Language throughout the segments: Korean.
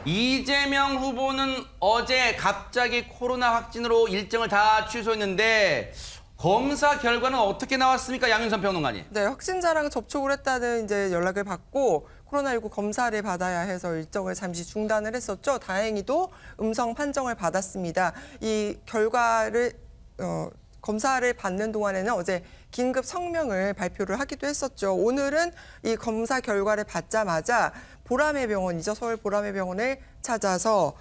이재명 후보는 어제 갑자기 코로나 확진으로 일정을 다 취소했는데 검사 결과는 어떻게 나왔습니까? 양윤선 평론가님. 네, 확진자랑 접촉을 했다는 이제 연락을 받고 코로나19 검사를 받아야 해서 일정을 잠시 중단을 했었죠. 다행히도 음성 판정을 받았습니다. 이 결과를 검사를 받는 동안에는 어제 긴급 성명을 발표를 하기도 했었죠. 오늘은 이 검사 결과를 받자마자 보라매 병원이죠. 서울 보라매 병원을 찾아서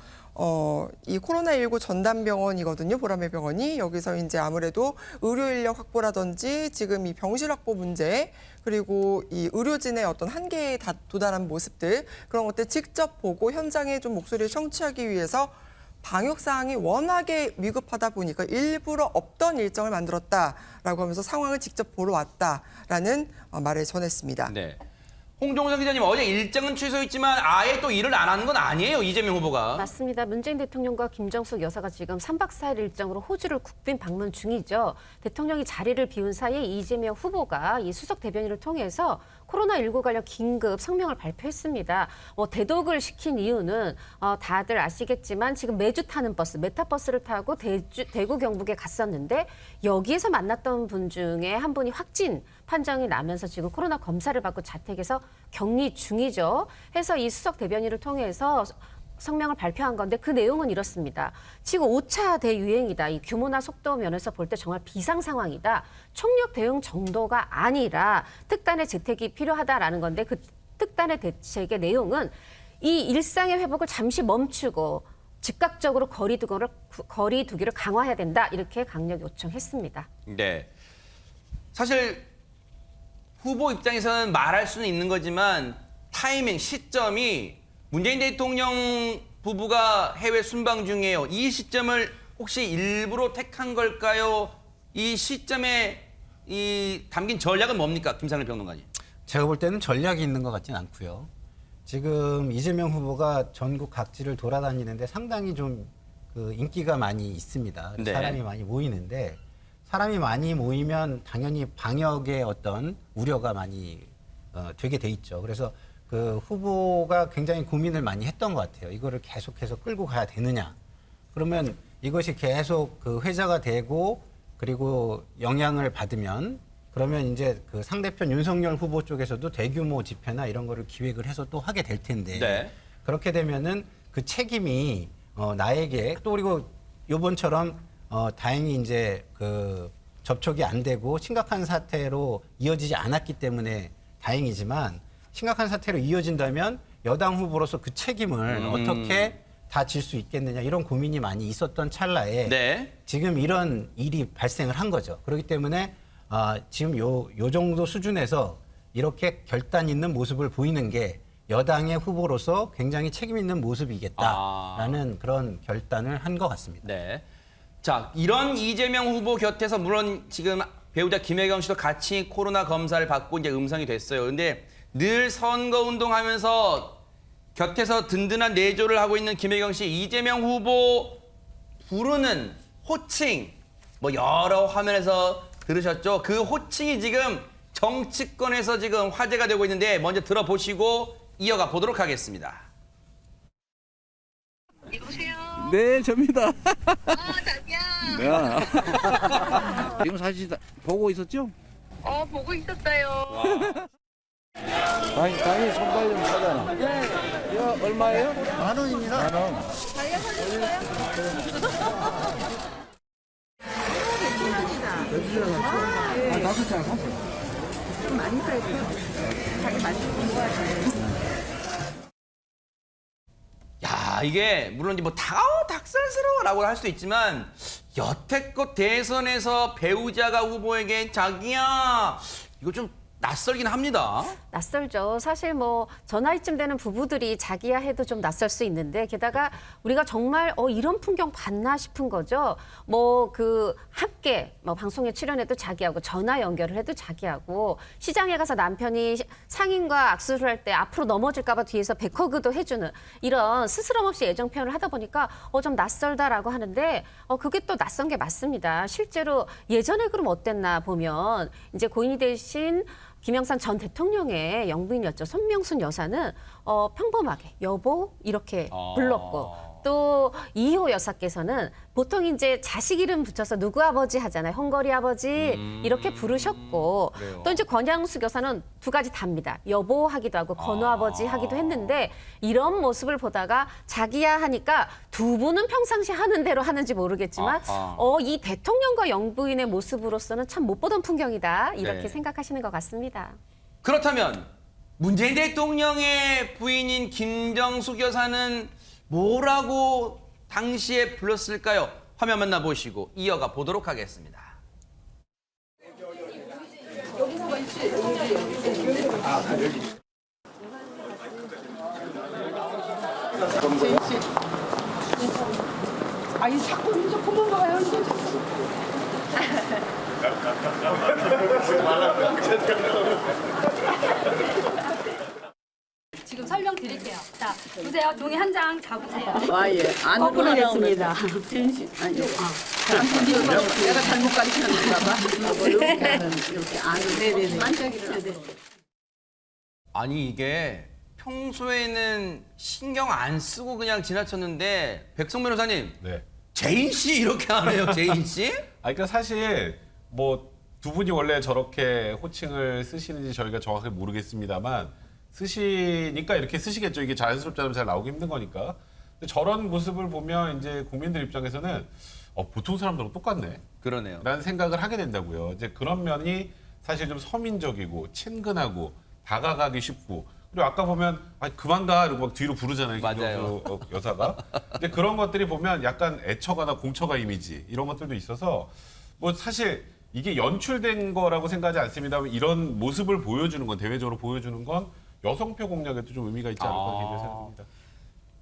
이 코로나19 전담병원이거든요. 보라매 병원이. 여기서 이제 아무래도 의료 인력 확보라든지 지금 이 병실 확보 문제 그리고 이 의료진의 어떤 한계에 도달한 모습들 그런 것들 직접 보고 현장에 좀 목소리를 청취하기 위해서 방역 사항이 워낙에 위급하다 보니까 일부러 없던 일정을 만들었다라고 하면서 상황을 직접 보러 왔다라는 말을 전했습니다. 네. 홍종석 기자님, 어제 일정은 취소했지만 아예 또 일을 안 하는 건 아니에요, 이재명 후보가. 맞습니다. 문재인 대통령과 김정숙 여사가 지금 3박 4일 일정으로 호주를 국빈 방문 중이죠. 대통령이 자리를 비운 사이에 이재명 후보가 이 수석 대변인을 통해서 코로나19 관련 긴급 성명을 발표했습니다. 대독을 시킨 이유는 다들 아시겠지만 지금 매주 타는 버스, 메타버스를 타고 대구 경북에 갔었는데 여기에서 만났던 분 중에 한 분이 확진 판정이 나면서 지금 코로나 검사를 받고 자택에서 격리 중이죠. 해서 이 수석 대변인을 통해서 성명을 발표한 건데 그 내용은 이렇습니다. 지금 5차 대유행이다. 이 규모나 속도 면에서 볼 때 정말 비상 상황이다. 총력 대응 정도가 아니라 특단의 대책이 필요하다라는 건데 그 특단의 대책의 내용은 이 일상의 회복을 잠시 멈추고 즉각적으로 거리두기를 강화해야 된다. 이렇게 강력 요청했습니다. 네. 사실 후보 입장에서는 말할 수는 있는 거지만 타이밍, 시점이 문재인 대통령 부부가 해외 순방 중이에요. 이 시점을 혹시 일부러 택한 걸까요? 이 시점에 담긴 전략은 뭡니까? 김상일 평론가님. 제가 볼 때는 전략이 있는 것 같진 않고요. 지금 이재명 후보가 전국 각지를 돌아다니는데 상당히 좀 그 인기가 많이 있습니다. 네. 사람이 많이 모이는데 사람이 많이 모이면 당연히 방역의 어떤 우려가 많이 되게 돼 있죠. 그래서 그 후보가 굉장히 고민을 많이 했던 것 같아요. 이거를 계속해서 끌고 가야 되느냐. 그러면 이것이 계속 그 회자가 되고 그리고 영향을 받으면 그러면 이제 그 상대편 윤석열 후보 쪽에서도 대규모 집회나 이런 거를 기획을 해서 또 하게 될 텐데 네. 그렇게 되면은 그 책임이 나에게 또 그리고 요번처럼 다행히 이제 그 접촉이 안 되고 심각한 사태로 이어지지 않았기 때문에 다행이지만 심각한 사태로 이어진다면 여당 후보로서 그 책임을 어떻게 다 질 수 있겠느냐 이런 고민이 많이 있었던 찰나에 네. 지금 이런 일이 발생을 한 거죠. 그렇기 때문에 지금 요 정도 수준에서 이렇게 결단 있는 모습을 보이는 게 여당의 후보로서 굉장히 책임 있는 모습이겠다라는 그런 결단을 한 것 같습니다. 네. 자, 이런 이재명 후보 곁에서 물론 지금 배우자 김혜경 씨도 같이 코로나 검사를 받고 이제 음성이 됐어요. 근데 늘 선거운동하면서 곁에서 든든한 내조를 하고 있는 김혜경 씨, 이재명 후보 부르는 호칭, 뭐 여러 화면에서 들으셨죠? 그 호칭이 지금 정치권에서 지금 화제가 되고 있는데 먼저 들어보시고 이어가 보도록 하겠습니다. 여보세요? 네, 접니다. 자기야. 네. 지금 사실 보고 있었죠? 보고 있었어요. 당연히 손발 좀 사잖아. 네. 이거 얼마예요? 10,000원입니다. 10,000원. 자기가 사줬어요? 한 5장 샀어요. 좀 많이 사야 돼요. 자기 맛있는 거 좋아하잖아요. 야, 이게 물론 이제 뭐 닭살스러워라고 할 수도 있지만 여태껏 대선에서 배우자가 후보에게 자기야 이거 좀 낯설긴 합니다. 낯설죠. 사실 뭐 저 나이쯤 되는 부부들이 자기야 해도 좀 낯설 수 있는데 게다가 우리가 정말 이런 풍경 봤나 싶은 거죠. 뭐 그 함께 뭐 방송에 출연해도 자기하고 전화 연결을 해도 자기하고 시장에 가서 남편이 상인과 악수를 할 때 앞으로 넘어질까 봐 뒤에서 백허그도 해주는 이런 스스럼 없이 애정 표현을 하다 보니까 좀 낯설다라고 하는데 그게 또 낯선 게 맞습니다. 실제로 예전에 그럼 어땠나 보면 이제 고인이 되신 김영삼 전 대통령의 영부인이었죠. 손명순 여사는 평범하게 여보 이렇게 불렀고 또 이호 여사께서는 보통 이제 자식 이름 붙여서 누구 아버지 하잖아요. 헝거리 아버지 이렇게 부르셨고 그래요. 또 이제 권양숙 여사는 두 가지 답니다. 여보 하기도 하고 건우 아버지 하기도 했는데 이런 모습을 보다가 자기야 하니까 두 분은 평상시 하는 대로 하는지 모르겠지만 이 대통령과 영부인의 모습으로서는 참 못 보던 풍경이다 이렇게 네. 생각하시는 것 같습니다. 그렇다면 문재인 대통령의 부인인 김정숙 여사는 뭐라고 당시에 불렀을까요? 화면 만나보시고 이어가 보도록 하겠습니다. 아니 자꾸 이제 그만 가요. 지금 설명드릴게요. 자, 보세요. 종이 한 장 잡으세요. 아 예. 안 억울하겠습니다. 진실 아니. 내가 잘못 가르쳤는가 봐. 이렇게 안. 네네네. 만져기를. 네네. 아니 이게 평소에는 신경 안 쓰고 그냥 지나쳤는데 백성 변호사님 네. 제인 씨 이렇게 하네요. 제인 씨? 그러니까 사실 뭐 두 분이 원래 저렇게 호칭을 쓰시는지 저희가 정확하게 모르겠습니다만 쓰시니까 이렇게 쓰시겠죠. 이게 자연스럽지 않으면 잘 나오기 힘든 거니까. 근데 저런 모습을 보면 이제 국민들 입장에서는 보통 사람들하고 똑같네. 그러네요. 라는 생각을 하게 된다고요. 이제 그런 면이 사실 좀 서민적이고 친근하고 다가가기 쉽고 그리고 아까 보면 그만 가 이러고 막 뒤로 부르잖아요. 맞아요. 김정수 여사가. 근데 그런 것들이 보면 약간 애처가나 공처가 이미지 이런 것들도 있어서 뭐 사실 이게 연출된 거라고 생각하지 않습니다만 이런 모습을 보여주는 건 대외적으로 보여주는 건 여성표 공략에도 좀 의미가 있지 않을까 개인적으로 생각합니다.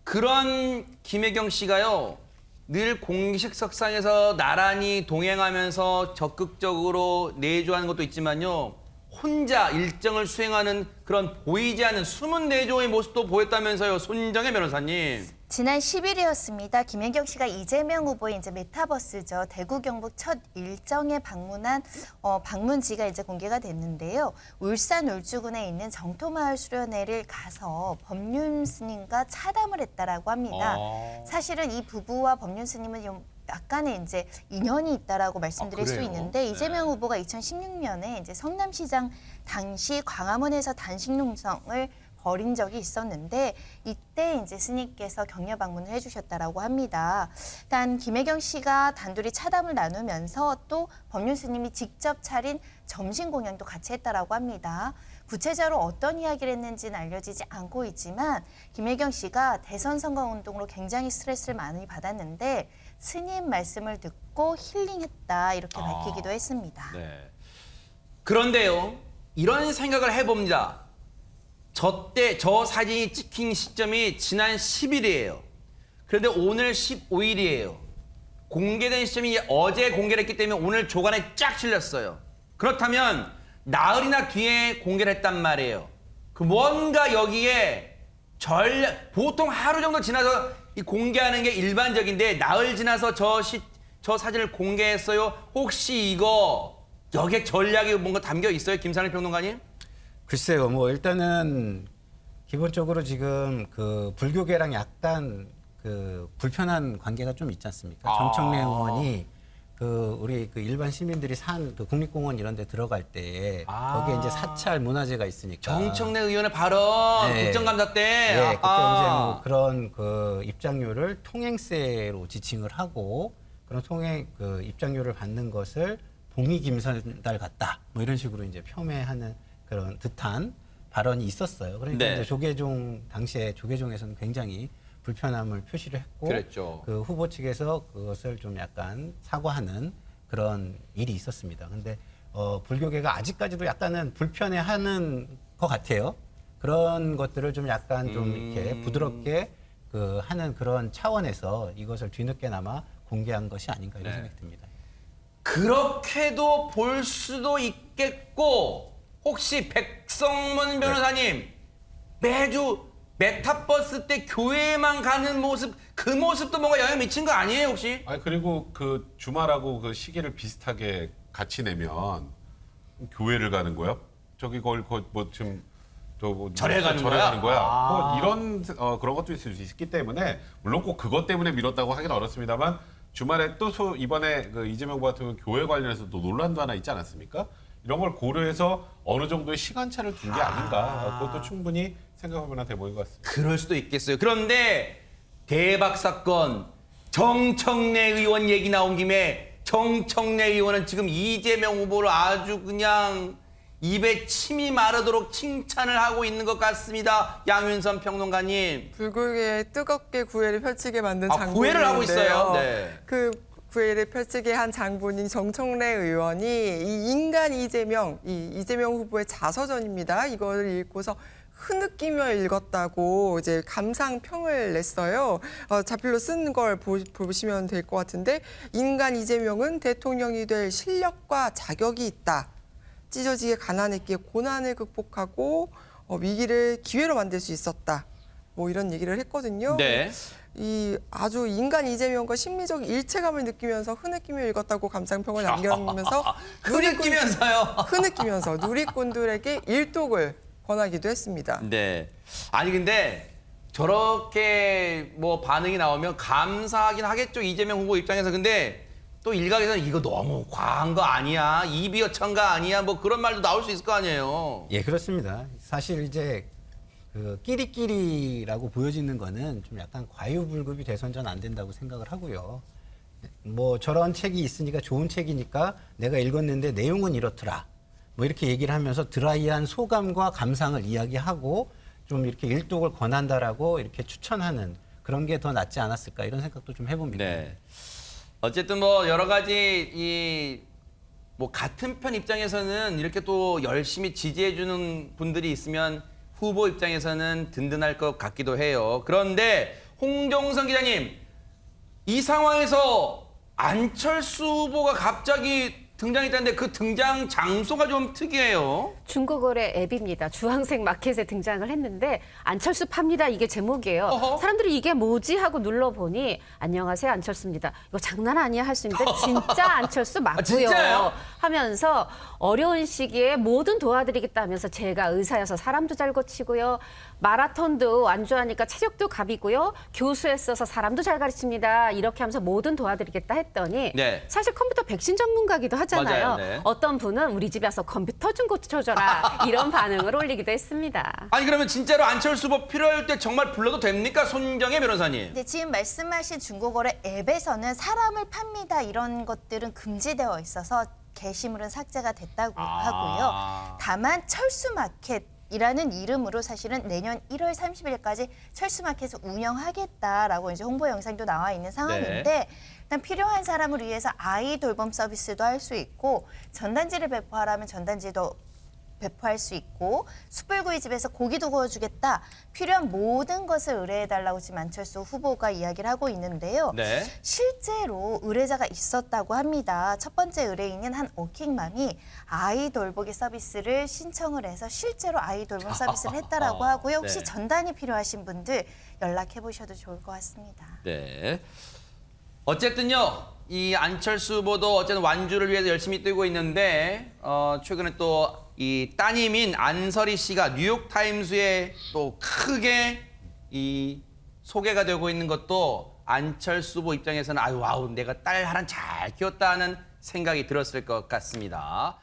그런 김혜경 씨가요. 늘 공식석상에서 나란히 동행하면서 적극적으로 내조하는 것도 있지만요. 혼자 일정을 수행하는 그런 보이지 않는 숨은 내조의 모습도 보였다면서요. 손정혜 변호사님. 지난 10일이었습니다. 김혜경 씨가 이재명 후보의 이제 메타버스죠. 대구 경북 첫 일정에 방문한 방문지가 이제 공개가 됐는데요. 울산 울주군에 있는 정토마을 수련회를 가서 법륜 스님과 차담을 했다라고 합니다. 사실은 이 부부와 법륜 스님은 좀 약간의 이제 인연이 있다라고 말씀드릴 수 그래요? 있는데 이재명 후보가 2016년에 이제 성남시장 당시 광화문에서 단식 농성을 벌인 적이 있었는데 이때 이제 스님께서 격려 방문을 해주셨다라고 합니다. 일단 김혜경 씨가 단둘이 차담을 나누면서 또 법륜 스님이 직접 차린 점심 공연도 같이 했다라고 합니다. 구체적으로 어떤 이야기를 했는지는 알려지지 않고 있지만 김혜경 씨가 대선 선거 운동으로 굉장히 스트레스를 많이 받았는데 스님 말씀을 듣고 힐링했다 이렇게 밝히기도 했습니다. 네. 그런데요. 이런 생각을 해봅니다. 저 사진이 찍힌 시점이 지난 10일이에요. 그런데 오늘 15일이에요. 공개된 시점이 어제 공개를 했기 때문에 오늘 조간에 쫙 실렸어요. 그렇다면 나흘이나 뒤에 공개를 했단 말이에요. 그 뭔가 여기에 보통 하루 정도 지나서 이 공개하는 게 일반적인데 나흘 지나서 저 사진을 공개했어요. 혹시 이거 여기에 전략이 뭔가 담겨 있어요? 김산일 평론가님? 글쎄요, 뭐 일단은 기본적으로 지금 그 불교계랑 약간 그 불편한 관계가 좀 있지 않습니까? 정청래 의원이 그 우리 그 일반 시민들이 산 그 국립공원 이런 데 들어갈 때 거기에 이제 사찰 문화재가 있으니까 정청래 의원의 발언 네. 국정감사 때 예, 그때 이제 뭐 그런 그 입장료를 통행세로 지칭을 하고 그런 그 입장료를 받는 것을 봉의 김선달 같다. 뭐 이런 식으로 이제 폄훼하는 그런 듯한 발언이 있었어요. 그러니까 네. 이제 조계종 당시에 조계종에서는 굉장히 불편함을 표시를 했고 그랬죠. 그 후보 측에서 그것을 좀 약간 사과하는 그런 일이 있었습니다. 근데 불교계가 아직까지도 약간은 불편해하는 것 같아요. 그런 것들을 좀 약간 좀 이렇게 부드럽게 그 하는 그런 차원에서 이것을 뒤늦게나마 공개한 것이 아닌가 이런 네. 생각이 듭니다. 그렇게도 볼 수도 있겠고 혹시 백성문 변호사님 매주 메타버스 때 교회에만 가는 모습 그 모습도 뭔가 영향 미친 거 아니에요 혹시? 그리고 그 주말하고 그 시기를 비슷하게 같이 내면 교회를 가는 거야? 저기 그걸 뭐 지금 저뭐 절해가는 거야. 아. 뭐 이런 그런 것도 있을 수 있기 때문에 물론 꼭 그것 때문에 미뤘다고 하긴 어렵습니다만 주말에 또 이번에 그 이재명 후보 같은 경우 교회 관련해서 또 논란도 하나 있지 않았습니까? 이런 걸 고려해서 어느 정도의 시간차를 둔 게 아닌가. 그것도 충분히 생각할 만한 대목인 것 같습니다. 그럴 수도 있겠어요. 그런데 대박 사건 정청래 의원 얘기 나온 김에 정청래 의원은 지금 이재명 후보를 아주 그냥 입에 침이 마르도록 칭찬을 하고 있는 것 같습니다. 양윤선 평론가님. 불굴게 뜨겁게 구애를 펼치게 만든 장본인인데요. 구애를 하고 있어요. 네. 그 구애를 펼치게 한 장본인 정청래 의원이 이 인간 이재명, 이 이재명 후보의 자서전입니다. 이걸 읽고서 흐느끼며 읽었다고 이제 감상평을 냈어요. 자필로 쓴 걸 보시면 될 것 같은데 인간 이재명은 대통령이 될 실력과 자격이 있다. 찢어지게 가난했기에 고난을 극복하고 위기를 기회로 만들 수 있었다. 뭐 이런 얘기를 했거든요. 네. 이 아주 인간 이재명과 심리적 일체감을 느끼면서 흐느끼며 읽었다고 감상평을 남겨놓으면서 흐느끼면서요. 흐느끼면서 누리꾼들에게 일독을 권하기도 했습니다. 네. 아니 근데 저렇게 뭐 반응이 나오면 감사하긴 하겠죠. 이재명 후보 입장에서. 근데 또 일각에서는 이거 너무 과한 거 아니야? 이비어천가 아니야? 뭐 그런 말도 나올 수 있을 거 아니에요. 예, 그렇습니다. 사실 이제 그 끼리끼리라고 보여지는 거는 좀 약간 과유불급이 돼선 전 안 된다고 생각을 하고요. 뭐 저런 책이 있으니까 좋은 책이니까 내가 읽었는데 내용은 이렇더라. 뭐 이렇게 얘기를 하면서 드라이한 소감과 감상을 이야기하고 좀 이렇게 일독을 권한다라고 이렇게 추천하는 그런 게 더 낫지 않았을까 이런 생각도 좀 해봅니다. 네. 어쨌든 뭐 여러 가지 뭐 같은 편 입장에서는 이렇게 또 열심히 지지해주는 분들이 있으면 후보 입장에서는 든든할 것 같기도 해요. 그런데 홍정선 기자님, 이 상황에서 안철수 후보가 갑자기 등장했다는데 그 등장 장소가 좀 특이해요. 중고거래 앱입니다. 주황색 마켓에 등장을 했는데 안철수 팝니다. 이게 제목이에요. 어허. 사람들이 이게 뭐지 하고 눌러보니 안녕하세요 안철수입니다. 이거 장난 아니야 할 수 있는데 진짜 안철수 맞고요. 진짜요? 하면서 어려운 시기에 뭐든 도와드리겠다 하면서 제가 의사여서 사람도 잘 고치고요. 마라톤도 완주하니까 체력도 갑이고요. 교수했어서 사람도 잘 가르칩니다. 이렇게 하면서 뭐든 도와드리겠다 했더니 네. 사실 컴퓨터 백신 전문가기도 하잖아요. 맞아요, 네. 어떤 분은 우리 집에 와서 컴퓨터 좀 고쳐줘라 이런 반응을 올리기도 했습니다. 아니 그러면 진짜로 안철수 후보 필요할 때 정말 불러도 됩니까? 손정혜 변호사님. 네, 지금 말씀하신 중고거래 앱에서는 사람을 팝니다 이런 것들은 금지되어 있어서 게시물은 삭제가 됐다고 하고요. 다만 철수마켓이라는 이름으로 사실은 내년 1월 30일까지 철수마켓을 운영하겠다라고 이제 홍보 영상도 나와 있는 상황인데 일단 필요한 사람을 위해서 아이 돌봄 서비스도 할 수 있고 전단지를 배포하라면 전단지도 배포할 수 있고 숯불구이집에서 고기도 구워주겠다. 필요한 모든 것을 의뢰해달라고 지금 안철수 후보가 이야기를 하고 있는데요. 네. 실제로 의뢰자가 있었다고 합니다. 첫 번째 의뢰인인 한 워킹맘이 아이 돌보기 서비스를 신청을 해서 실제로 아이 돌봄 서비스를 했다라고 하고요. 혹시 네. 전단이 필요하신 분들 연락해 보셔도 좋을 것 같습니다. 네. 어쨌든요, 이 안철수 후보도 어쨌든 완주를 위해서 열심히 뛰고 있는데 최근에 또 이 따님인 안설희 씨가 뉴욕타임스에 또 크게 이 소개가 되고 있는 것도 안철수 후보 입장에서는 아유 와우 내가 딸 하나 잘 키웠다 하는 생각이 들었을 것 같습니다.